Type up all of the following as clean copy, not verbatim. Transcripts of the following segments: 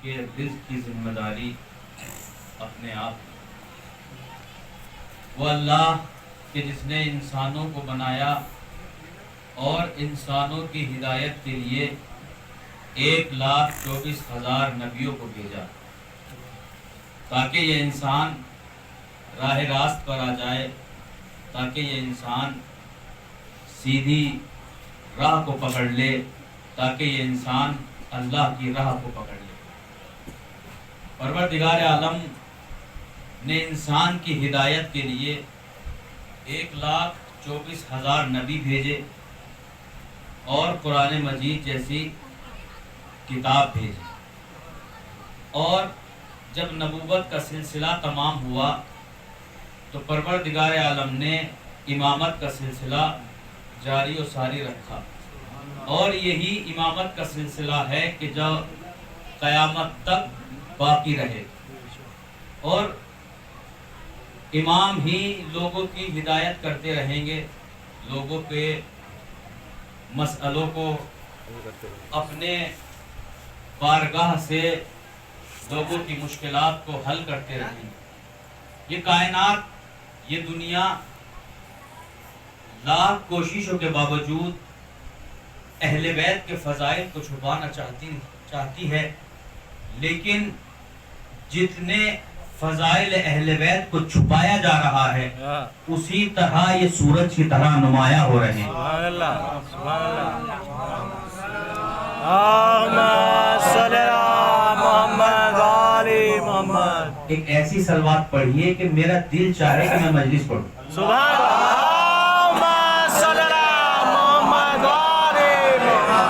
کہ رزق کی ذمہ داری اپنے آپ، وہ اللہ کہ جس نے انسانوں کو بنایا اور انسانوں کی ہدایت کے لیے 1,24,000 نبیوں کو بھیجا تاکہ یہ انسان راہ راست پر آ جائے، تاکہ یہ انسان سیدھی راہ کو پکڑ لے، تاکہ یہ انسان اللہ کی راہ کو پکڑ لے۔ پروردگار عالم نے انسان کی ہدایت کے لیے 1,24,000 نبی بھیجے اور قرآن مجید جیسی کتاب بھیجی، اور جب نبوت کا سلسلہ تمام ہوا تو پروردگار عالم نے امامت کا سلسلہ جاری و ساری رکھا، اور یہی امامت کا سلسلہ ہے کہ جو قیامت تک باقی رہے، اور امام ہی لوگوں کی ہدایت کرتے رہیں گے، لوگوں کے مسئلوں کو اپنے بارگاہ سے لوگوں کی مشکلات کو حل کرتے رہیں گے۔ یہ کائنات، یہ دنیا لاکھ کوششوں کے باوجود اہل بیت کے فضائل کو چھپانا چاہتی ہے، لیکن جتنے فضائل اہل بیت کو چھپایا جا رہا ہے اسی طرح یہ سورج کی طرح نمایاں ہو رہے ہیں۔ سبحان اللہ، سبحان اللہ۔ اللہم صلی علی محمد وعلی محمد۔ ایک ایسی صلوات پڑھیے کہ میرا دل چاہے کہ میں مجلس پڑھوں۔ سبحان اللہ، اللہم صلی علی محمد وعلی محمد۔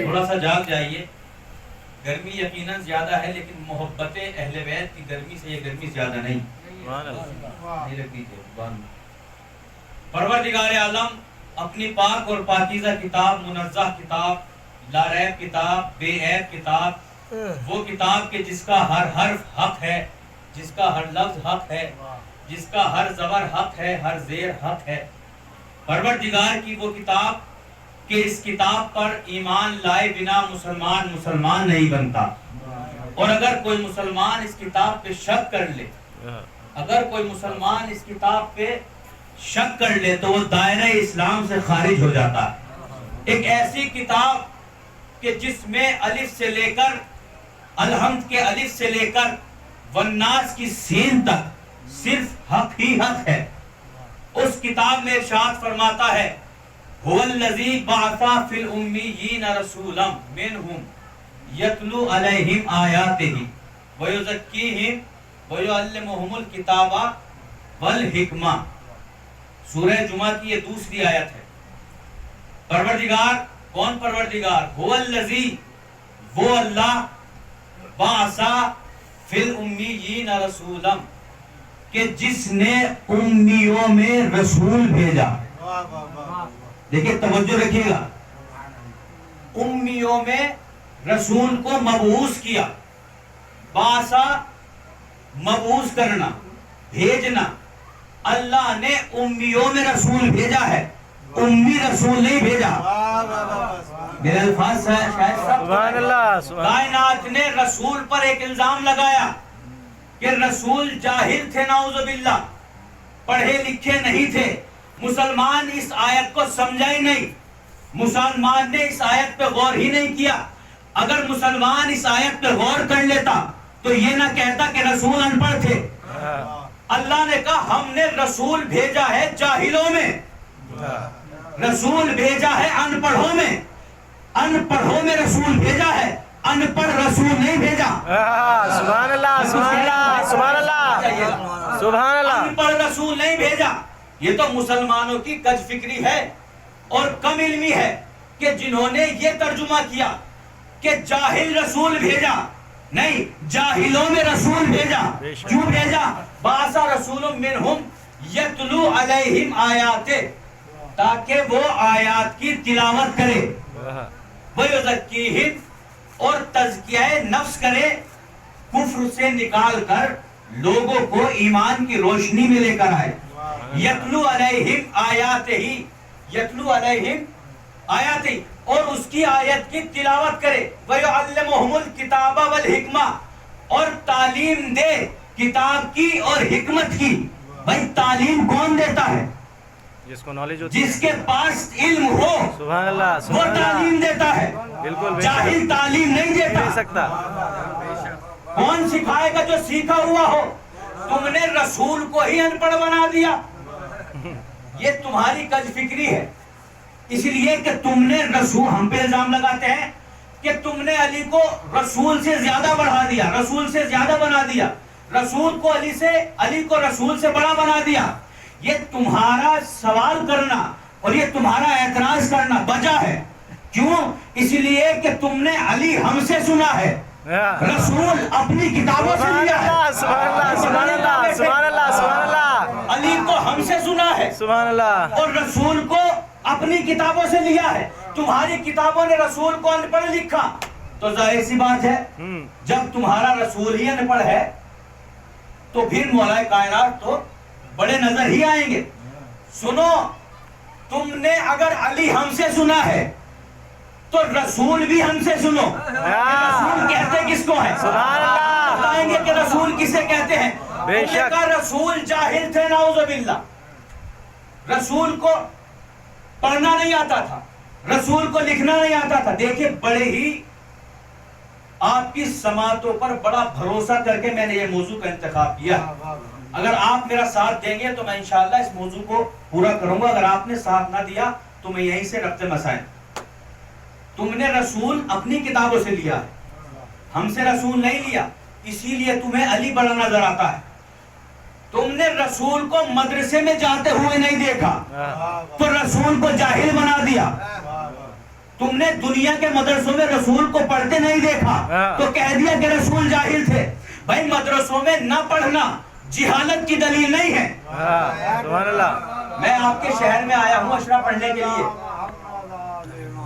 تھوڑا سا جاگ جائیے، گرمی یقیناً زیادہ ہے لیکن محبت اہل بیت کی گرمی سے یہ گرمی زیادہ نہیں لگتی تھی۔ پروردگار عالم اپنی پاک اور پاکیزہ کتاب، منزہ کتاب، لا ریب کتاب، بے عیب کتاب، وہ کتاب کہ جس کا ہر حرف حق ہے، جس کا ہر لفظ حق ہے، جس کا ہر زبر حق ہے، ہر زیر حق ہے۔ پروردگار کی وہ کتاب کہ اس کتاب پر ایمان لائے بنا مسلمان نہیں بنتا، اور اگر کوئی مسلمان اس کتاب پہ شک کر لے، اگر کوئی مسلمان اس کتاب پہ شک کر لے تو وہ دائرہ اسلام سے خارج ہو جاتا ہے۔ ایک ایسی کتاب کہ جس میں الف سے لے کر الحمد کے الف سے لے کر والناس کی سین تک صرف حق ہی حق ہے۔ اس کتاب میں ارشاد فرماتا ہے هو الذی بعث فی الامیین رسولا منہم یتلو علیہم آیاتہ ویزکیہم ویعلمہم الکتاب والحکمہ۔ سورہ جمعہ کی یہ دوسری آیت ہے۔ پروردگار، کون پروردگار؟ هو الذی، وہ اللہ، بعث فی الامیین رسولا، کہ جس نے امیوں میں رسول بھیجا۔ دیکھیں توجہ رکھیے گا، امیوں میں رسول کو مبعوث کیا۔ باسا مبعوث کرنا، بھیجنا۔ اللہ نے امیوں میں رسول بھیجا ہے، امی رسول نہیں بھیجا۔ میرے الفاظ شاید سبحان اللہ۔ کائنات نے رسول پر ایک الزام لگایا کہ رسول جاہل تھے، نعوذ باللہ، پڑھے لکھے نہیں تھے۔ مسلمان اس آیت کو سمجھا ہی نہیں، مسلمان نے اس آیت پہ غور ہی نہیں کیا۔ اگر مسلمان اس آیت پہ غور کر لیتا تو یہ نہ کہتا کہ رسول ان پڑھ تھے۔ اللہ نے کہا ہم نے رسول بھیجا ہے جاہلوں میں، رسول بھیجا ہے ان پڑھوں میں، ان پڑھوں میں رسول بھیجا ہے، ان پڑھ رسول نہیں بھیجا۔ سبحان اللہ، سبحان اللہ، سبحان اللہ، سبحان اللہ۔ ان پڑھ رسول نہیں بھیجا۔ یہ تو مسلمانوں کی کج فکری ہے اور کم علمی ہے کہ جنہوں نے یہ ترجمہ کیا کہ جاہل رسول بھیجا، نہیں، جاہلوں میں رسول بھیجا۔ کیوں بھیجا؟ باسا رسول منہم یتلو علیہم آیاتہ، تاکہ وہ آیات کی تلاوت کرے، ویزکیہم، اور تزکیہ نفس کرے، کفر سے نکال کر لوگوں کو ایمان کی روشنی میں لے کر آئے۔ یتلو علیہم آیاتہ، یتلو علیہم آیا تھی اور اس کی آیت کی تلاوت کرے وَيُعَلِّمُهُمُ الْكِتَابَ وَالْحِکْمَةَ اور تعلیم دے کتاب کی اور حکمت کی. بھائی تعلیم کون دیتا ہے؟ جس کو نالج ہوتی ہے, جس کے پاس علم ہو سبحان اللہ وہ سبحان اللہ, تعلیم دیتا ہے. بالکل جاہل تعلیم نہیں دیتا. دے سکتا. کون سکھائے گا؟ جو سیکھا ہوا ہو. تم نے رسول کو ہی ان پڑھ بنا دیا. یہ تمہاری کج فکری ہے. اس لیے کہ تم نے رسول, ہم پہ الزام لگاتے ہیں کہ تم نے علی کو رسول سے زیادہ بڑھا دیا, رسول سے زیادہ بنا دیا, رسول کو علی کو رسول سے بڑا بنا دیا. یہ تمہارا سوال کرنا اور یہ تمہارا اعتراض کرنا بجا ہے. کیوں؟ اس لیے کہ تم نے علی ہم سے سنا ہے, رسول اپنی کتابوں سے لیا ہے. سبحان اللہ سبحان اللہ سبحان اللہ سبحان اللہ, علی کو ہم سے سنا ہے سبحان اللہ, اور رسول کو اپنی کتابوں سے لیا ہے. تمہاری کتابوں نے رسول کو ان پڑھ لکھا تو ظاہر سی بات ہے جب تمہارا رسول ہی ان پڑھ ہے تو پھر مولا کائنات تو بڑے نظر ہی آئیں گے. سنو, تم نے اگر علی ہم سے سنا ہے تو رسول بھی ہم سے سنو. رسول کہتے کس کو ہے؟ سبحان اللہ, بتائیں گے کہ رسول کسے کہتے ہیں. بے تم نے شک. کہا رسول جاہل تھے, نعوذ باللہ. رسول کو پڑھنا نہیں آتا تھا, رسول کو لکھنا نہیں آتا تھا. دیکھیں بڑے ہی آپ کی سماعتوں پر بڑا بھروسہ کر کے میں نے یہ موضوع کا انتخاب کیا. اگر آپ میرا ساتھ دیں گے تو میں انشاءاللہ اس موضوع کو پورا کروں گا. اگر آپ نے ساتھ نہ دیا تو میں یہیں سے ربط مسائل. تم نے رسول اپنی کتابوں سے لیا ہے, ہم سے رسول نہیں لیا, اسی لیے تمہیں علی بڑا نظر آتا ہے. تم نے رسول کو مدرسے میں جاتے ہوئے نہیں دیکھا تو رسول کو جاہل بنا دیا. تم نے دنیا کے مدرسوں میں رسول کو پڑھتے نہیں دیکھا تو کہہ دیا کہ رسول جاہل تھے. بھائی مدرسوں میں نہ پڑھنا جہالت کی دلیل نہیں ہے. سبحان اللہ. میں آپ کے شہر میں آیا ہوں اشرا پڑھنے کے لیے.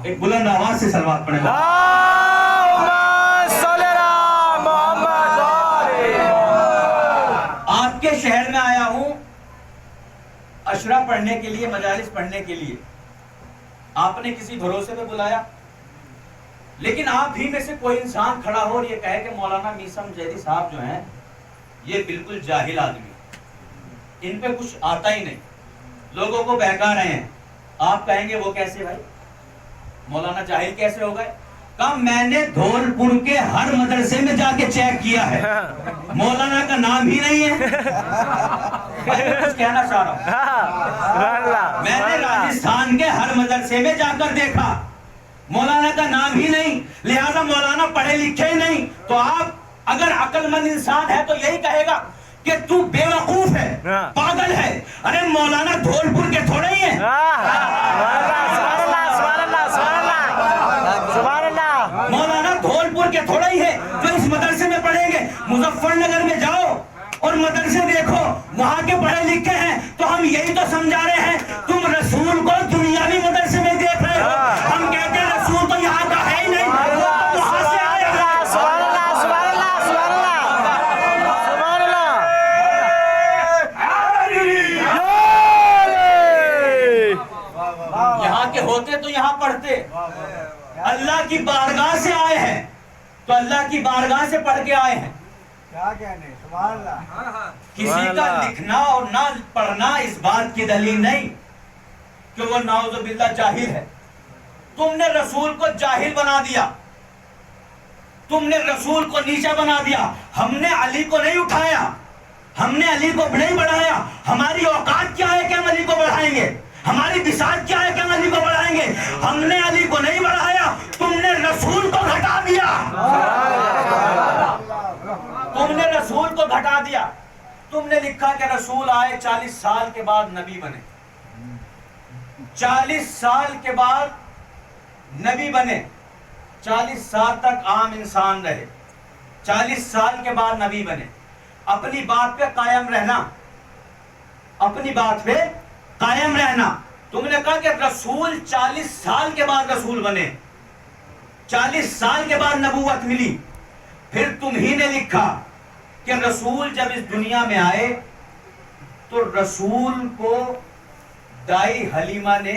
ایک بلند آواز سے صلوات پڑھیں. آپ کے شہر میں آیا ہوں اشرا پڑھنے کے لیے, مجالس پڑھنے کے لیے. آپ نے کسی بھروسے پہ بلایا, لیکن آپ ہی میں سے کوئی انسان کھڑا ہو اور یہ کہے کہ مولانا میثم جیدی صاحب جو ہیں یہ بالکل جاہل آدمی, ان پہ کچھ آتا ہی نہیں, لوگوں کو بہکا رہے ہیں. آپ کہیں گے وہ کیسے بھائی, مولانا جاہل کیسے ہو گئے؟ کہا میں نے دھول پور کے ہر مدرسے میں جا کے چیک کیا ہے, مولانا کا نام ہی نہیں ہے. کچھ کہنا چاہ رہا ہوں, میں نے راجستھان کے ہر مدرسے میں جا کر دیکھا, مولانا کا نام ہی نہیں. لہذا مولانا پڑھے لکھے ہی نہیں. تو آپ اگر عقل مند انسان ہے تو یہی کہے گا کہ تو بے وقوف ہے, پاگل ہے. ارے مولانا دھول پور کے تھوڑے ہی ہیں. مولانا دھول پور کے تھوڑا ہی ہے جو اس مدرسے میں پڑھیں گے. مظفر نگر میں جاؤ اور مدرسے دیکھو, وہاں کے پڑھے لکھے ہیں. تو ہم یہی تو سمجھا رہے ہیں, تم رسول کو دنیاوی مدرسے میں دیکھ رہے ہو. ہم کہتے ہیں رسول تو یہاں کا ہے ہی نہیں, وہاں سے آیا ہے. یہاں کے ہوتے تو یہاں پڑھتے. اللہ کی بارگاہ سے آئے ہیں تو اللہ کی بارگاہ سے پڑھ کے آئے ہیں. کسی کا لکھنا اور نہ پڑھنا اس بات کی دلیل نہیں کہ وہ نعوذ باللہ جاہل ہے. تم نے رسول کو جاہل بنا دیا, تم نے رسول کو نیچا بنا دیا. ہم نے علی کو نہیں اٹھایا, ہم نے علی کو نہیں بڑھایا. ہماری اوقات کیا ہے کہ ہم علی کو بڑھائیں گے؟ ہماری بساط کیا ہے کہ ہم علی کو بڑھائیں گے؟ ہم نے علی کو نہیں بڑھایا, تم نے رسول کو گھٹا دیا. تم نے رسول کو گھٹا دیا. تم نے لکھا کہ رسول آئے 40 سال کے بعد نبی بنے, 40 سال کے بعد نبی بنے, 40 سال تک عام انسان رہے, 40 سال کے بعد نبی بنے. اپنی بات پہ قائم رہنا, اپنی بات پہ قائم رہنا. تم نے کہا کہ رسول 40 سال کے بعد رسول بنے, 40 سال کے بعد نبوت ملی. پھر تم ہی نے لکھا کہ رسول جب اس دنیا میں آئے تو رسول کو دائی حلیمہ نے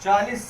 40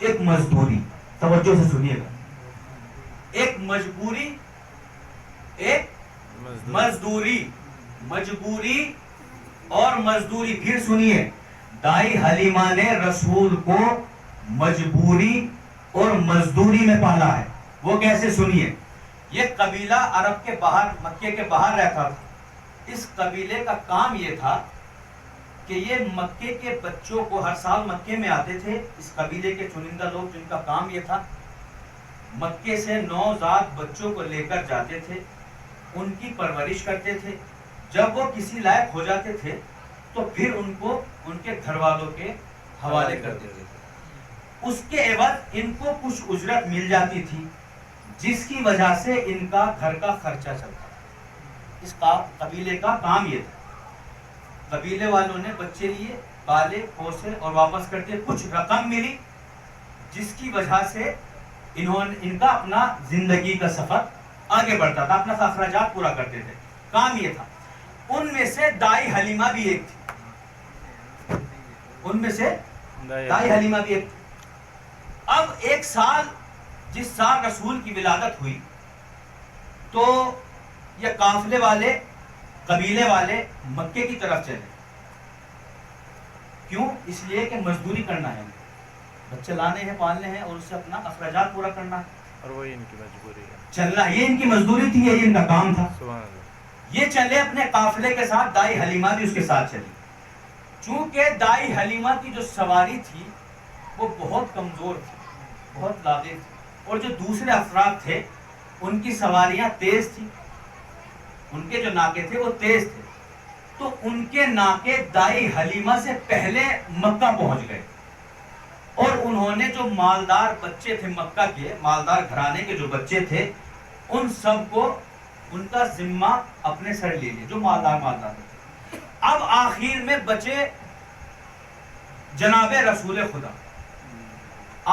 ایک مزدوری، توجہ سے سنیے گا، ایک مجبوری، ایک مزدوری، مجبوری اور مزدوری. پھر سنیے، دائی حلیمہ نے رسول کو مجبوری اور مزدوری میں پالا ہے. وہ کیسے؟ سنیے. یہ قبیلہ عرب کے باہر، مکے کے باہر رہتا تھا. اس قبیلے کا کام یہ تھا کہ یہ مکے کے بچوں کو، ہر سال مکے میں آتے تھے اس قبیلے کے چنندہ لوگ، جن کا کام یہ تھا مکے سے نوزاد بچوں کو لے کر جاتے تھے، ان کی پرورش کرتے تھے. جب وہ کسی لائق ہو جاتے تھے تو پھر ان کو ان کے گھر والوں کے حوالے کر دیتے تھے. اس کے عوض ان کو کچھ اجرت مل جاتی تھی، جس کی وجہ سے ان کا گھر کا خرچہ چلتا. اس قبیلے کا کام یہ تھا. قبیلے والوں نے بچے لیے، پالے پوسے اور واپس کرتے. کچھ رقم ملی جس کی وجہ سے ان کا اپنا زندگی کا سفر آگے بڑھتا تھا، اپنا اخراجات پورا کرتے تھے. کام یہ تھا. ان میں سے دائی حلیمہ بھی ایک تھی. ان میں سے دائی حلیمہ بھی ایک تھی. اب ایک سال، جس سال رسول کی ولادت ہوئی، تو یہ قافلے والے، قبیلے والے مکے کی طرف چلے. کیوں؟ اس لیے کہ مزدوری کرنا ہے، بچے لانے ہیں، پالنے ہیں، اور اس سے اپنا اخراجات پورا کرنا ہے. اور وہی ان کی مجبوری ہے، چلنا. یہ ان کی مزدوری تھی، یہ ان کا کام تھا. یہ چلے اپنے قافلے کے ساتھ. دائی حلیمہ بھی اس کے ساتھ چلی. چونکہ دائی حلیمہ کی جو سواری تھی وہ بہت کمزور تھی، بہت لاغر تھی، اور جو دوسرے افراد تھے ان کی سواریاں تیز تھی، ان کے جو ناکے تھے وہ تیز تھے. تو ان کے ناکے دائی حلیمہ سے پہلے مکہ پہنچ گئے. اور انہوں نے جو مالدار بچے تھے، مکہ کے مالدار گھرانے کے جو بچے تھے، ان سب کو ان کا ذمہ اپنے سر لے لیا، جو مالدار تھے. اب آخر میں بچے جناب رسول خدا.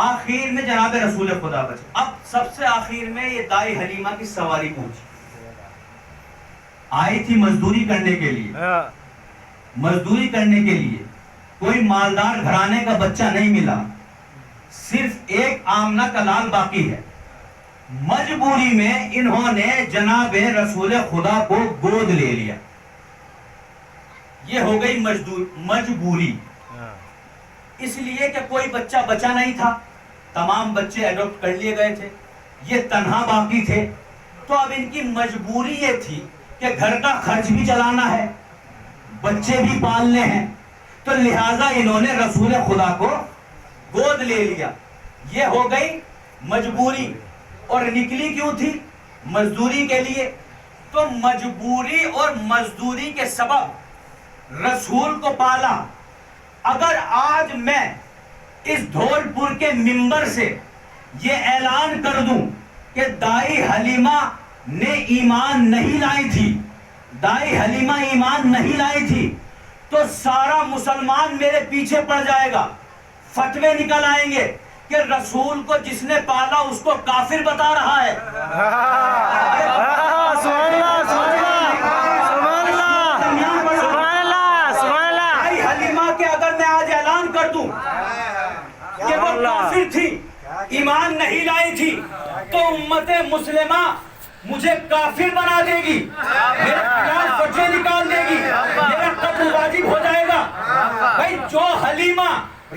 آخر میں جناب رسول خدا بچے. اب سب سے آخر میں یہ دائی حلیمہ کی سواری پہنچی. آئی تھی مزدوری کرنے کے لیے، مزدوری کرنے کے لیے. کوئی مالدار گھرانے کا بچہ نہیں ملا، صرف ایک آمنہ کا لال باقی ہے. مجبوری میں انہوں نے جناب رسول خدا کو گود لے لیا. یہ ہو گئی مجبوری. اس لیے کہ کوئی بچہ بچا نہیں تھا، تمام بچے ایڈاپٹ کر لیے گئے تھے، یہ تنہا باقی تھے. تو اب ان کی مجبوری یہ تھی کہ گھر کا خرچ بھی چلانا ہے، بچے بھی پالنے ہیں. تو لہٰذا انہوں نے رسول خدا کو گود لے لیا. یہ ہو گئی مجبوری. اور نکلی کیوں تھی؟ مزدوری کے لیے. تو مجبوری اور مزدوری کے سبب رسول کو پالا. اگر آج میں اس دھول پور کے منبر سے یہ اعلان کر دوں کہ دائی حلیمہ نے ایمان نہیں لائی تھی، دائی حلیمہ ایمان نہیں لائی تھی، تو سارا مسلمان میرے پیچھے پڑ جائے گا. فتوے نکل آئیں گے کہ رسول کو جس نے پالا اس کو کافر بتا رہا ہے. سبحان اللہ، سبحان اللہ، سبحان اللہ، سبحان اللہ. دائی حلیمہ کے اگر میں آج اعلان کر دوں کہ وہ کافر تھی، ایمان نہیں لائی تھی، تو امت مسلمہ مجھے کافر بنا دے گی، میرے خلاف فتوے نکال دے گی، میرا قتل واجب ہو جائے گا. بھائی جو حلیمہ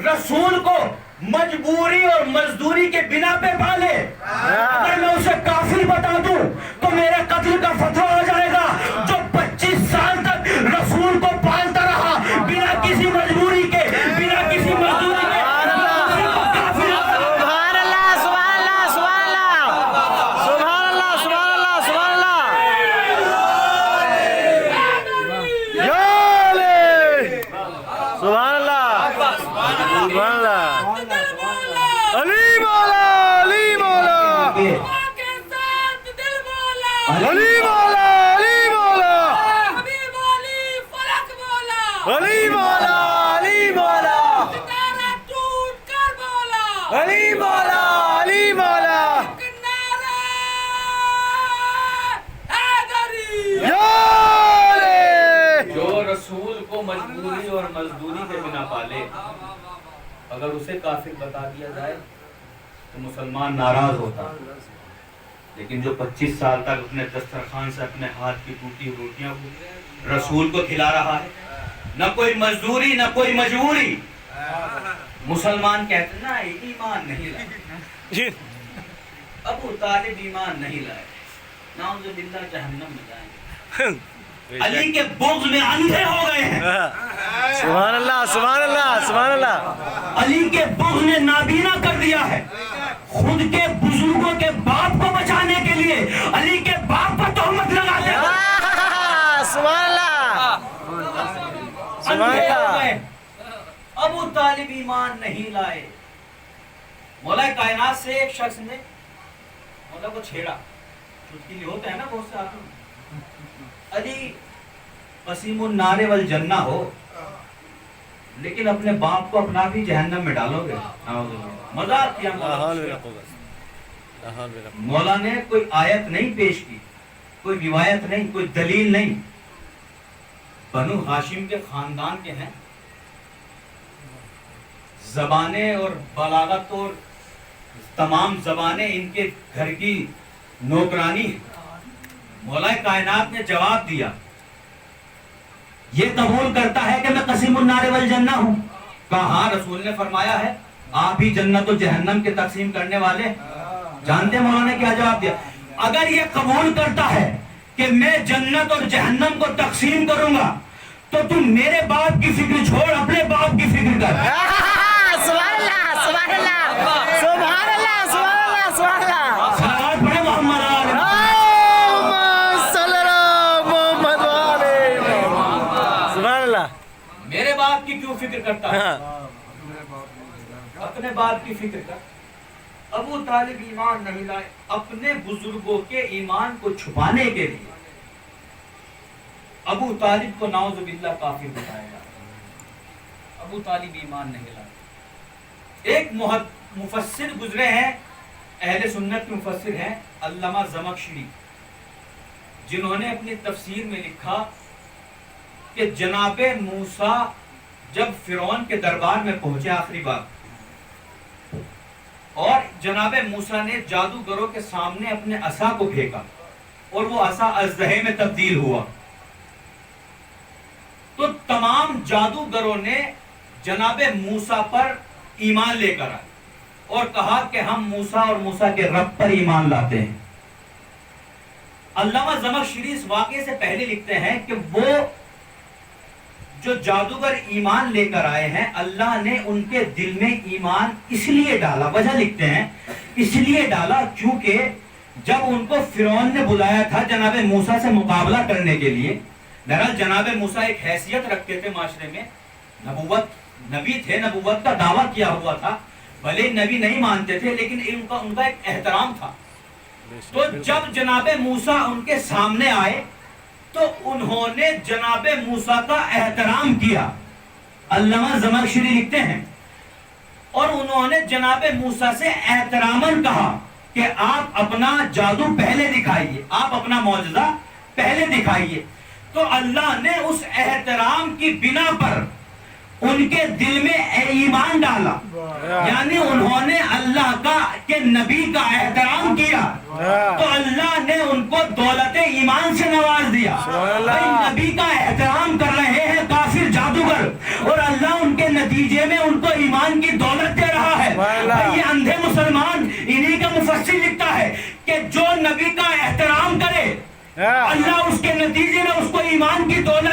رسول کو مجبوری اور مزدوری کے بنا پہ پالے، اگر میں اسے کافر بتا دوں تو میرے قتل کا فتویٰ ہو جائے گا. جو 25 سال تک رسول کو پالتا رہا بنا کسی مجبوری کے، بنا کسی مزدوری کے، سبحان اللہ، سبحان اللہ، سبحان اللہ، سبحان اللہ، سبحان اللہ، سبحان اللہ. سبحان اللہ، سبحان اللہ. علی مولا، علی مولا، علی مولا، علی مولا، علی مولا، علی مولا، علی مولا، علی مولا. جو رسول کو مجبوری اور مزدوری کے بنا پالے، اگر اسے کافر بتا دیا جائے تو مسلمان ناراض ہوتا، لیکن جو 25 سال تک اپنے دسترخوان سے اپنے ہاتھ کی ٹوٹی روٹیاں کو رسول کو کھلا رہا ہے، نہ کوئی مزدوری نہ کوئی مجبوری، مسلمان کہتے نا ایمان نہیں لائے، ابو طالب ایمان نہیں لائے، نعوذ باللہ جہنم میں جائیں گے، علی کے بغض میں اندھے ہو گئے ہیں، سبحان اللہ سبحان اللہ سبحان اللہ. علی کے بغض نے نابینا کر دیا ہے، خود کے بزرگوں کے باپ کو بچانے کے لیے علی کے باپ پر تہمت لگاتے ہیں، سبحان اللہ سبحان اندھے ہو اللہ. گئے، ابو طالب ایمان نہیں لائے. مولا کائنات سے ایک شخص نے مولا کو چھیڑا، چٹکی ہوتا ہے نا بہت سے آدمی، علی قسیم النار والجنہ ہو لیکن اپنے باپ کو اپنا بھی جہنم میں ڈالو گے، مذاق کیا مولا نے کوئی آیت نہیں پیش کی، کوئی روایت نہیں، کوئی دلیل نہیں، بنو ہاشم کے خاندان کے ہیں، زبانیں اور بلاغت اور تمام زبانیں ان کے گھر کی نوکرانی ہے. مولا کائنات نے جواب دیا، یہ قبول کرتا ہے کہ میں قسیم النار والجنہ ہوں؟ کہا ہاں، رسول نے فرمایا ہے آپ ہی جنت و جہنم کے تقسیم کرنے والے. جانتے ہیں مولا نے کیا جواب دیا؟ اگر یہ قبول کرتا ہے کہ میں جنت اور جہنم کو تقسیم کروں گا تو تم میرے باپ کی فکر چھوڑ اپنے باپ کی فکر کر. سبحان اللہ سبحان اللہ سبحان اللہ سبحان اللہ سبحان اللہ. صلوات پڑھیں محمد علیہ. اللہم صلی علی محمد وعلی محمد. سبحان اللہ. میرے باپ کی کیوں فکر کرتا ہے؟ اپنے باپ کی فکر کر. ابو طالب ایمان نہیں لائے، اپنے بزرگوں کے ایمان کو چھپانے کے لیے ابو طالب کو نعوذ باللہ کافر بتایا گا. ابو طالب ایمان نہیں لائے. ایک مفسر گزرے ہیں، اہل سنت کے مفسر ہیں، علامہ زمخشری، جنہوں نے اپنی تفسیر میں لکھا کہ جناب موسیٰ جب فرعون کے دربار میں پہنچے آخری بار، اور جناب موسیٰ نے جادوگروں کے سامنے اپنے عصا کو پھینکا اور وہ عصا اژدہے میں تبدیل ہوا، تو تمام جادوگروں نے جناب موسیٰ پر ایمان لے کر آئے اور کہا کہ ہم موسیٰ اور موسیٰ کے رب پر ایمان لاتے ہیں. علامہ زمخشری اس واقعے سے پہلے لکھتے ہیں کہ وہ جو جادوگر ایمان لے کر آئے ہیں، اللہ نے ان کے دل میں ایمان اس لیے ڈالا، وجہ لکھتے ہیں اس لیے ڈالا کیونکہ جب ان کو فرعون نے بلایا تھا جناب موسیٰ سے مقابلہ کرنے کے لیے، بہرحال جناب موسیٰ ایک حیثیت رکھتے تھے معاشرے میں، نبی تھے، نبوت کا دعویٰ کیا ہوا تھا، بھلے نبی نہیں مانتے تھے لیکن ان کا ایک احترام تھا. تو جب جناب موسیٰ ان کے سامنے آئے تو انہوں نے جناب موسیٰ کا احترام کیا. علامہ زمخشری لکھتے ہیں اور انہوں نے جناب موسیٰ سے احتراماً کہا کہ آپ اپنا جادو پہلے دکھائیے، آپ اپنا معجزہ پہلے دکھائیے. تو اللہ نے اس احترام کی بنا پر ان کے دل میں ایمان ڈالا، یعنی انہوں نے اللہ کا کہ نبی کا احترام کیا تو اللہ نے ان کو دولت ایمان سے نواز دیا. نبی کا احترام کر رہے ہیں کافر جادوگر اور اللہ ان کے نتیجے میں ان کو ایمان کی دولت دے رہا ہے. یہ اندھے مسلمان، انہی کا مفسر لکھتا ہے کہ جو نبی کا احترام کرے اللہ اس کے نتیجے میں اس کو ایمان کی دولت